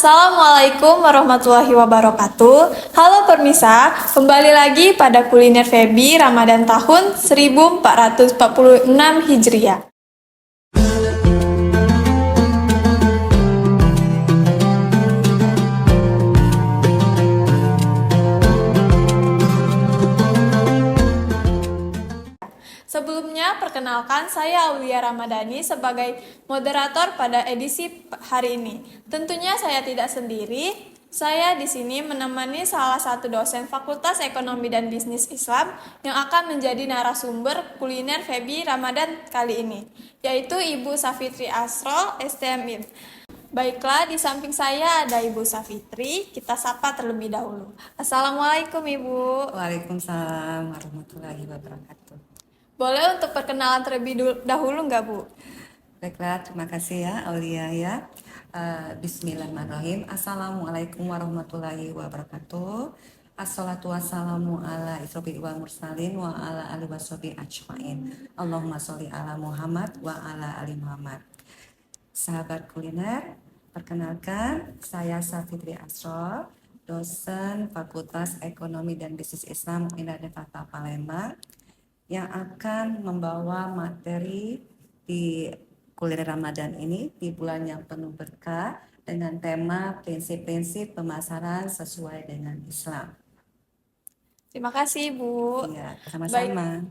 Assalamualaikum warahmatullahi wabarakatuh. Halo Permisa, kembali lagi pada Kuliner Febi Ramadan tahun 1446 Hijriah. Sebelumnya, perkenalkan saya Aulia Ramadhani sebagai moderator pada edisi hari ini. Tentunya saya tidak sendiri. Saya di sini menemani salah satu dosen Fakultas Ekonomi dan Bisnis Islam yang akan menjadi narasumber kuliner Febi Ramadan kali ini, yaitu Ibu Safitri Asrol, STMIM. Baiklah, di samping saya ada Ibu Safitri. Kita sapa terlebih dahulu. Assalamualaikum Ibu. Waalaikumsalam warahmatullahi wabarakatuh. Boleh untuk perkenalan terlebih dahulu nggak Bu? Baiklah, terima kasih ya Aulia ya. Bismillahirrahmanirrahim. Assalamualaikum warahmatullahi wabarakatuh. Assalatu wassalamu ala isrofi wal mursalin wa ala alihi washabihi ajmain. Allahumma sholli ala Muhammad wa ala ali Muhammad. Sahabat kuliner, perkenalkan saya Safitri Asrol, dosen Fakultas Ekonomi dan Bisnis Islam Universitas Palembang, yang akan membawa materi di kuliner Ramadan ini di bulan yang penuh berkah dengan tema prinsip-prinsip pemasaran sesuai dengan Islam. Terima kasih Bu. Ya, sama-sama.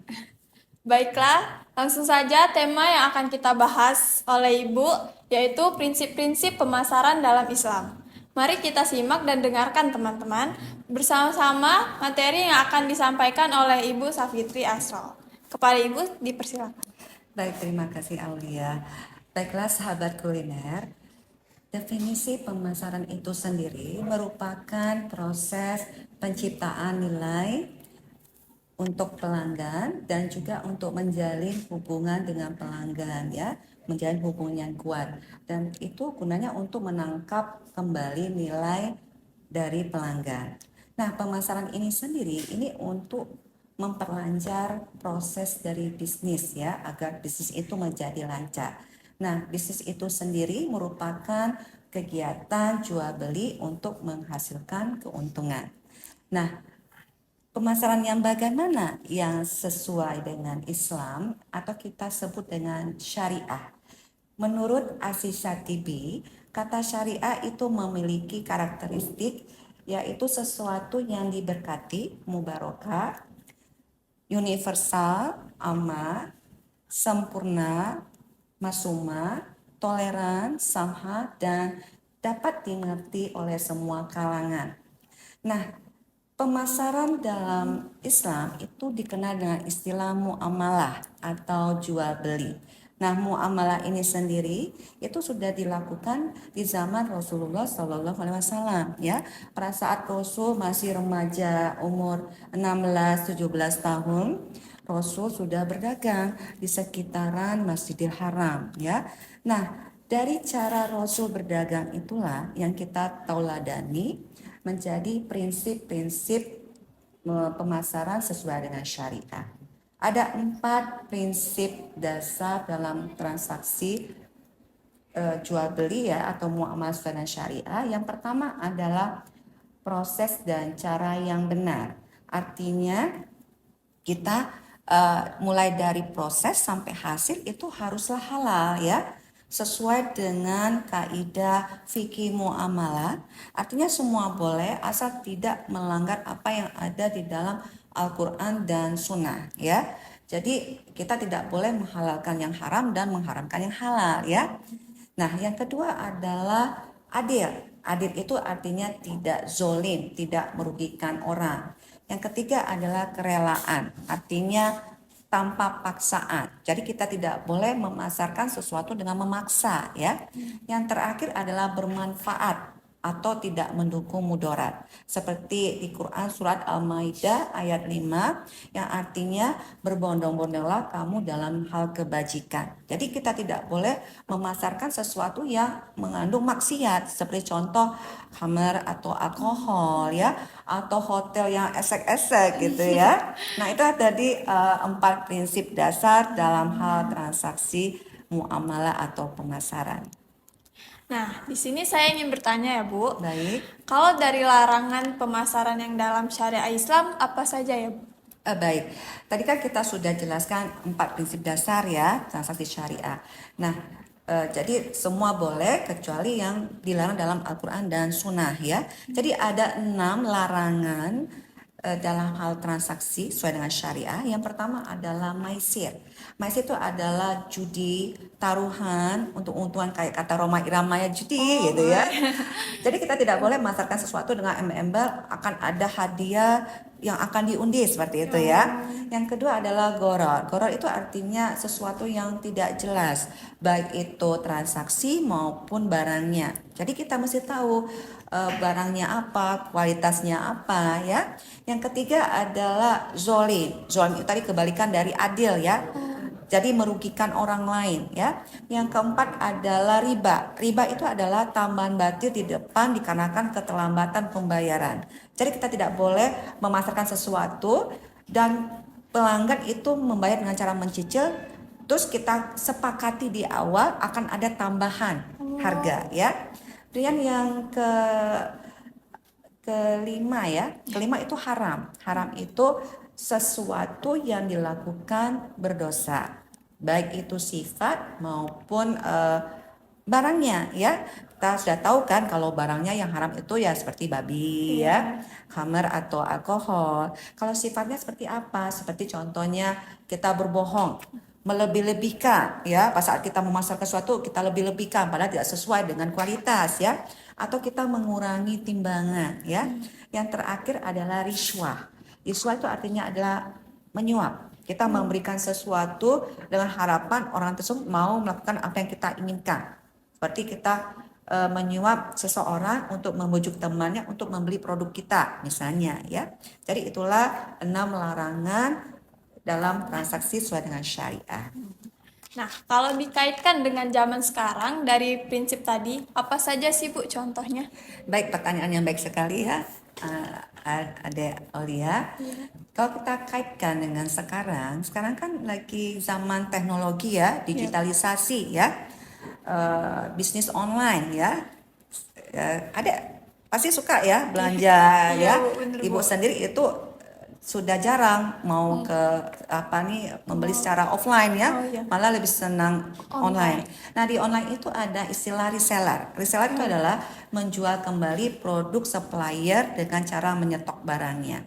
Baiklah, langsung saja tema yang akan kita bahas oleh Ibu yaitu prinsip-prinsip pemasaran dalam Islam. Mari kita simak dan dengarkan teman-teman bersama-sama materi yang akan disampaikan oleh Ibu Safitri Asrol. Kepada Ibu dipersilakan. Baik, terima kasih Aulia. Baiklah sahabat kuliner, definisi pemasaran itu sendiri merupakan proses penciptaan nilai untuk pelanggan dan juga untuk menjalin hubungan dengan pelanggan ya, menjalin hubungan yang kuat, dan itu gunanya untuk menangkap kembali nilai dari pelanggan. Nah, pemasaran ini sendiri ini untuk memperlancar proses dari bisnis ya, agar bisnis itu menjadi lancar. Nah, bisnis itu sendiri merupakan kegiatan jual beli untuk menghasilkan keuntungan. Nah, pemasaran yang bagaimana yang sesuai dengan Islam atau kita sebut dengan syariah. Menurut Aziz Shatibi, kata syariah itu memiliki karakteristik yaitu sesuatu yang diberkati, mubarakah, universal, aman, sempurna, masumah, toleran, samha, dan dapat dimengerti oleh semua kalangan. Nah, pemasaran dalam Islam itu dikenal dengan istilah muamalah atau jual beli. Nah, muamalah ini sendiri itu sudah dilakukan di zaman Rasulullah SAW ya. Pada saat Rasul masih remaja umur 16-17 tahun, Rasul sudah berdagang di sekitaran Masjidil Haram ya. Nah, dari cara Rasul berdagang itulah yang kita tauladani menjadi prinsip-prinsip pemasaran sesuai dengan syariah. Ada 4 prinsip dasar dalam transaksi jual beli ya atau muamalah sesuai dengan syariah. Yang pertama adalah proses dan cara yang benar. Artinya kita mulai dari proses sampai hasil itu haruslah halal ya, sesuai dengan kaidah fikih muamalah. Artinya semua boleh asal tidak melanggar apa yang ada di dalam Al-Quran dan Sunnah ya. Jadi kita tidak boleh menghalalkan yang haram dan mengharamkan yang halal ya. Nah, yang kedua adalah adil. Adil itu artinya tidak zolim, tidak merugikan orang. Yang ketiga adalah kerelaan, artinya tanpa paksaan. Jadi kita tidak boleh memasarkan sesuatu dengan memaksa ya. Yang terakhir adalah bermanfaat atau tidak mendukung mudarat. Seperti di Quran surat Al-Maidah ayat 5 yang artinya berbondong-bondonglah kamu dalam hal kebajikan. Jadi kita tidak boleh memasarkan sesuatu yang mengandung maksiat seperti contoh khamr atau alkohol ya, atau hotel yang esek-esek gitu ya. Nah, itu tadi 4 prinsip dasar dalam hal transaksi muamalah atau pemasaran. Nah, di sini saya ingin bertanya ya, Bu. Baik. Kalau dari larangan pemasaran yang dalam syariah Islam, apa saja ya, Bu? Baik, tadi kan kita sudah jelaskan 4 prinsip dasar ya transaksi syariah. Nah, jadi semua boleh kecuali yang dilarang dalam Al-Quran dan Sunnah ya. Jadi ada 6 larangan dalam hal transaksi sesuai dengan syariah. Yang pertama adalah maisir. Maisir itu adalah judi, taruhan untuk untungan kayak kata Roma Irama ya judi gitu ya. Jadi kita tidak boleh memasarkan sesuatu dengan embel-embel akan ada hadiah yang akan diundi seperti itu ya. Yang kedua adalah goror. Goror itu artinya sesuatu yang tidak jelas, baik itu transaksi maupun barangnya. Jadi kita mesti tahu barangnya apa, kualitasnya apa ya. Yang ketiga adalah zolim. Zolim itu tadi kebalikan dari adil ya. Jadi merugikan orang lain ya. Yang keempat adalah riba. Riba itu adalah tambahan batil di depan dikarenakan keterlambatan pembayaran. Jadi kita tidak boleh memasarkan sesuatu dan pelanggan itu membayar dengan cara mencicil, terus kita sepakati di awal akan ada tambahan harga ya. Kemudian yang kelima ya, kelima itu haram. Haram itu sesuatu yang dilakukan berdosa, baik itu sifat maupun barangnya ya. Kita sudah tahu kan kalau barangnya yang haram itu ya seperti babi ya, khamr atau alkohol. Kalau sifatnya seperti apa? Seperti contohnya kita berbohong, melebih-lebihkan ya. Pas saat kita memasarkan sesuatu kita lebih-lebihkan padahal tidak sesuai dengan kualitas ya. Atau kita mengurangi timbangan ya. Yang terakhir adalah riswah. Riswah itu artinya adalah menyuap. Kita memberikan sesuatu dengan harapan orang tersebut mau melakukan apa yang kita inginkan. Seperti kita menyuap seseorang untuk membujuk temannya untuk membeli produk kita misalnya ya. Jadi itulah 6 larangan dalam transaksi sesuai dengan syariah. Nah, kalau dikaitkan dengan zaman sekarang, dari prinsip tadi, apa saja sih, Bu, contohnya? Baik, pertanyaan yang baik sekali ya, Adek Olia. Kalau kita kaitkan dengan sekarang kan lagi zaman teknologi ya, digitalisasi ya, bisnis online ya. Adek pasti suka ya belanja ya. Bu, bener, Ibu Bu. sendiri itu sudah jarang mau ke apa nih membeli secara offline ya, malah lebih senang online. Nah di online itu ada istilah reseller. Reseller itu adalah menjual kembali produk supplier dengan cara menyetok barangnya.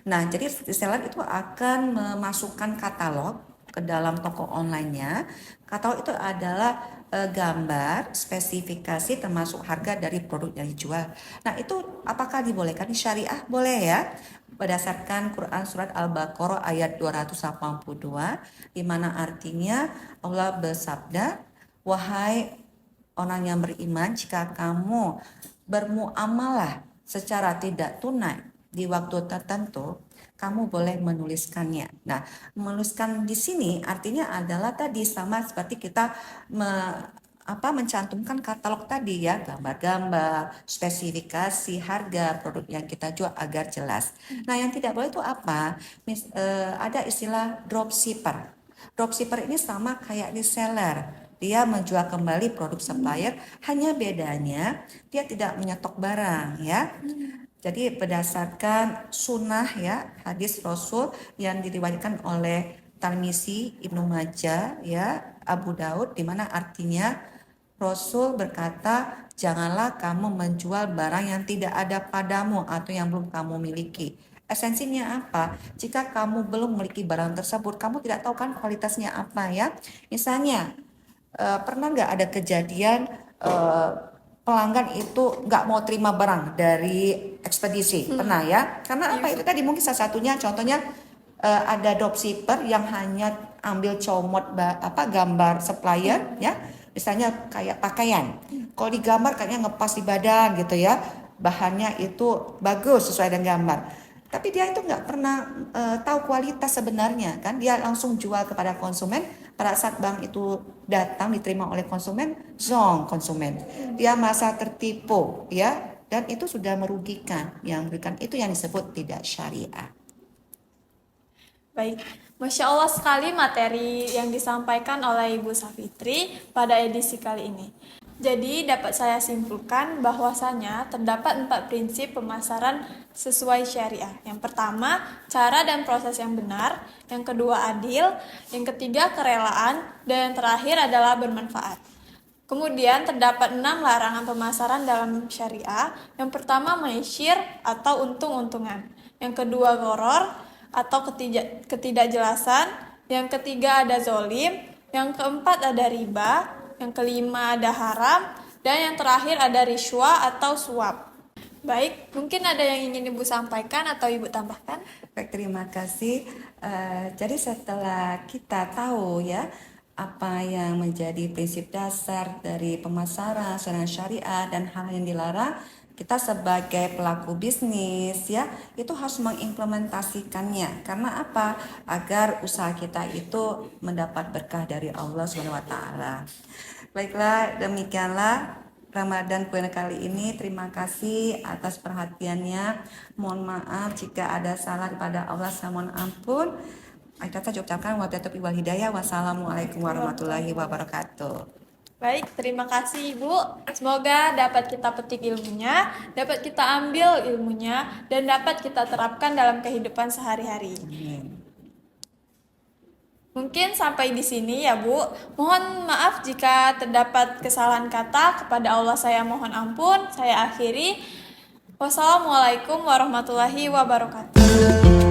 Nah jadi reseller itu akan memasukkan katalog ke dalam toko online-nya. Katalog itu adalah gambar, spesifikasi termasuk harga dari produk yang dijual. Nah itu apakah dibolehkan di syariah? Boleh ya. Berdasarkan Quran surat Al-Baqarah ayat 282 di mana artinya Allah bersabda, wahai orang yang beriman, jika kamu bermuamalah secara tidak tunai di waktu tertentu, kamu boleh menuliskannya. Nah, menuliskan di sini artinya adalah tadi sama seperti kita mencantumkan katalog tadi ya, gambar-gambar, spesifikasi, harga produk yang kita jual agar jelas. Nah, yang tidak boleh itu apa? Ada istilah dropshipper. Dropshipper ini sama kayak reseller. Dia menjual kembali produk supplier, hanya bedanya dia tidak menyetok barang ya. Jadi berdasarkan sunnah ya, hadis Rasul yang diriwayatkan oleh Tirmizi, Ibnu Majah ya, Abu Daud, di mana artinya Rasul berkata, janganlah kamu menjual barang yang tidak ada padamu atau yang belum kamu miliki. Esensinya apa? Jika kamu belum memiliki barang tersebut, kamu tidak tahu kan kualitasnya apa ya. Misalnya, pernah nggak ada kejadian pelanggan itu nggak mau terima barang dari ekspedisi? Pernah ya? Karena apa itu tadi mungkin salah satunya contohnya ada dropshipper yang hanya ambil comot gambar supplier ya, misalnya kayak pakaian. Kalau digambar kayaknya ngepas di badan gitu ya, bahannya itu bagus sesuai dengan gambar. Tapi dia itu nggak pernah tahu kualitas sebenarnya kan, dia langsung jual kepada konsumen. Pada saat bank itu datang diterima oleh konsumen, zong konsumen, dia merasa tertipu ya, dan itu sudah merugikan. Yang merugikan itu yang disebut tidak syariah. Baik, Masya Allah sekali materi yang disampaikan oleh Ibu Safitri pada edisi kali ini. Jadi dapat saya simpulkan bahwasanya terdapat 4 prinsip pemasaran sesuai syariah. Yang pertama, cara dan proses yang benar. Yang kedua, adil. Yang ketiga, kerelaan. Dan yang terakhir adalah bermanfaat. Kemudian terdapat 6 larangan pemasaran dalam syariah. Yang pertama, maisyir atau untung-untungan. Yang kedua, gharar atau ketidakjelasan. Yang ketiga, ada zolim. Yang keempat, ada riba. Yang kelima, ada haram. Dan yang terakhir, ada riswa atau suap. Baik, mungkin ada yang ingin Ibu sampaikan atau Ibu tambahkan? Baik, terima kasih. Jadi setelah kita tahu ya apa yang menjadi prinsip dasar dari pemasaran asuransi syariah dan hal yang dilarang, kita sebagai pelaku bisnis ya itu harus mengimplementasikannya. Karena apa? Agar usaha kita itu mendapat berkah dari Allah Subhanahu wa taala. Baiklah, demikianlah Ramadan Point kali ini. Terima kasih atas perhatiannya. Mohon maaf jika ada salah kepada Allah, saya mohon ampun. Saya ucapkan wabillahi wal hidayah. Wassalamualaikum warahmatullahi wabarakatuh. Baik, terima kasih Ibu. Semoga dapat kita petik ilmunya, dapat kita ambil ilmunya, dan dapat kita terapkan dalam kehidupan sehari-hari. Amin. Mungkin sampai di sini ya Bu. Mohon maaf jika terdapat kesalahan kata. Kepada Allah saya mohon ampun. Saya akhiri. Wassalamualaikum warahmatullahi wabarakatuh.